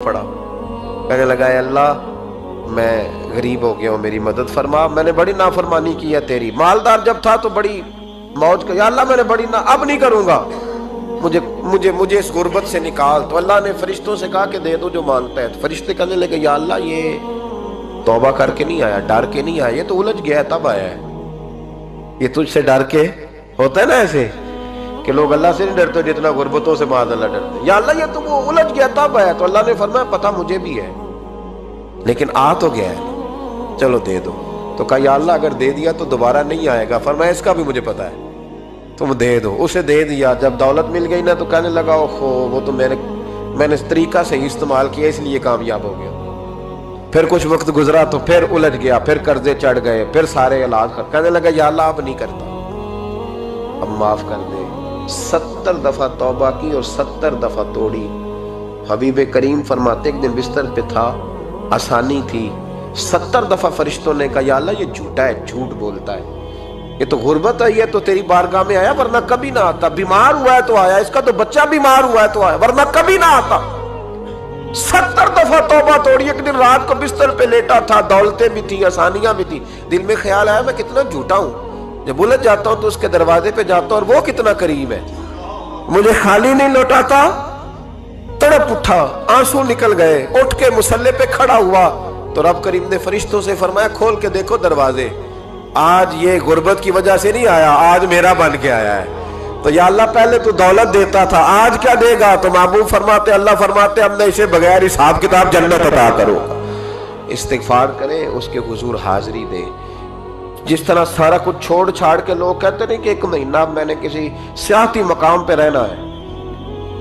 पड़ा, कहने लगा अल्लाह मैं गरीब हो गया हूँ, मेरी मदद फरमा, मैंने बड़ी नाफरमानी की है तेरी। मालदार जब था तो बड़ी मौज कर, या अल्लाह मैंने बड़ी अब नहीं करूँगा, मुझे मुझे मुझे इस गुर्बत से निकाल। तो अल्लाह ने फरिश्तों से कहा कि दे दो जो मांगता है। तो फरिश्ते कहने लगे या अल्लाह ये तौबा करके नहीं आया, डर के नहीं आया, ये तो उलझ गया तब आया है, ये तुझसे डर के। होता है ना ऐसे कि लोग अल्लाह से नहीं डरते जितना गुर्बतों से माद अल्लाह डरते। या अल्लाह ये तो वो उलझ गया तब आया। तो अल्लाह ने फरमाया पता मुझे भी है, लेकिन आ तो गया है, चलो दे दो। तो कहा या अल्लाह अगर दे दिया तो दोबारा नहीं आएगा। फरमाया इसका भी मुझे पता है, तुम दे दो। उसे दे दिया। जब दौलत मिल गई ना तो कहने लगा ओहो वो तो मैंने इस तरीका से ही इस्तेमाल किया इसलिए कामयाब हो गया। फिर कुछ वक्त गुजरा तो फिर उलझ गया, फिर कर्जे चढ़ गए, फिर सारे इलाज कर। कहने लगा या अल्लाह अब नहीं करता, अब माफ कर दे। 70 दफा तौबा की और 70 दफा तोड़ी। हबीब करीम फरमाते एक दिन बिस्तर पे था, आसानी थी, 70 दफा फरिश्तों ने कहा या अल्लाह ये झूठा है, झूठ बोलता है, ये तो गुर्बत आई है तो तेरी बारगाह में आया वरना कभी ना आता। बीमार हुआ है तो आया, इसका तो बच्चा बीमार हुआ है तो आया, वरना कभी ना आता। 70 दफा तौबा तोड़ी। एक दिन रात को बिस्तर पे लेटा था, दौलतें भी थी, आसानियां भी थी। दिल में ख्याल आया मैं कितना झूठा हूं, जब उलझ जाता हूं तो उसके दरवाजे पे जाता हूं और वो कितना करीब है, मुझे खाली नहीं लौटाता। तड़प उठा, आंसू निकल गए, उठ के मुसल्ले पे खड़ा हुआ तो रब करीम ने फरिश्तों से फरमाया खोल के देखो दरवाजे, आज ये गुर्बत की वजह से नहीं आया, आज मेरा बन के आया है। तो या अल्लाह पहले तो दौलत देता था, आज क्या देगा? तो महबूब फरमाते, अल्लाह फरमाते हमने इसे बगैर हिसाब किताब जन्नत अता करो। इस्तिगफार करे, उसके हुजूर हाजिरी दे। जिस तरह सारा कुछ छोड़ छाड़ के लोग कहते नहीं कि 1 महीना मैंने किसी सियाहती मकाम पे रहना है,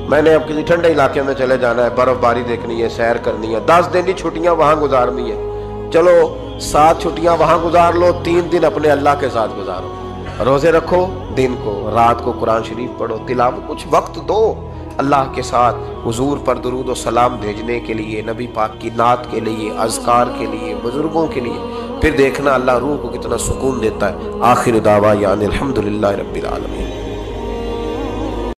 मैंने अब किसी ठंडे इलाके में चले जाना है, बर्फबारी देखनी है, सैर करनी है, 10 दिन की छुट्टियां वहां गुजारनी है, चलो 7 छुट्टियां वहां गुजार लो, 3 दिन अपने अल्लाह के साथ गुजारो। रोजे रखो, दिन को रात को कुरान शरीफ पढ़ो, तिलावत, कुछ वक्त दो अल्लाह के साथ हुजूर पर दुरूद और सलाम भेजने के लिए, नबी पाक की नात के लिए, अज़कार के लिए, बुजुर्गों के लिए। फिर देखना अल्लाह रूह को कितना सुकून देता है। आखिर दावा यानी अल्हम्दुलिल्लाह रब्बिल आलमीन।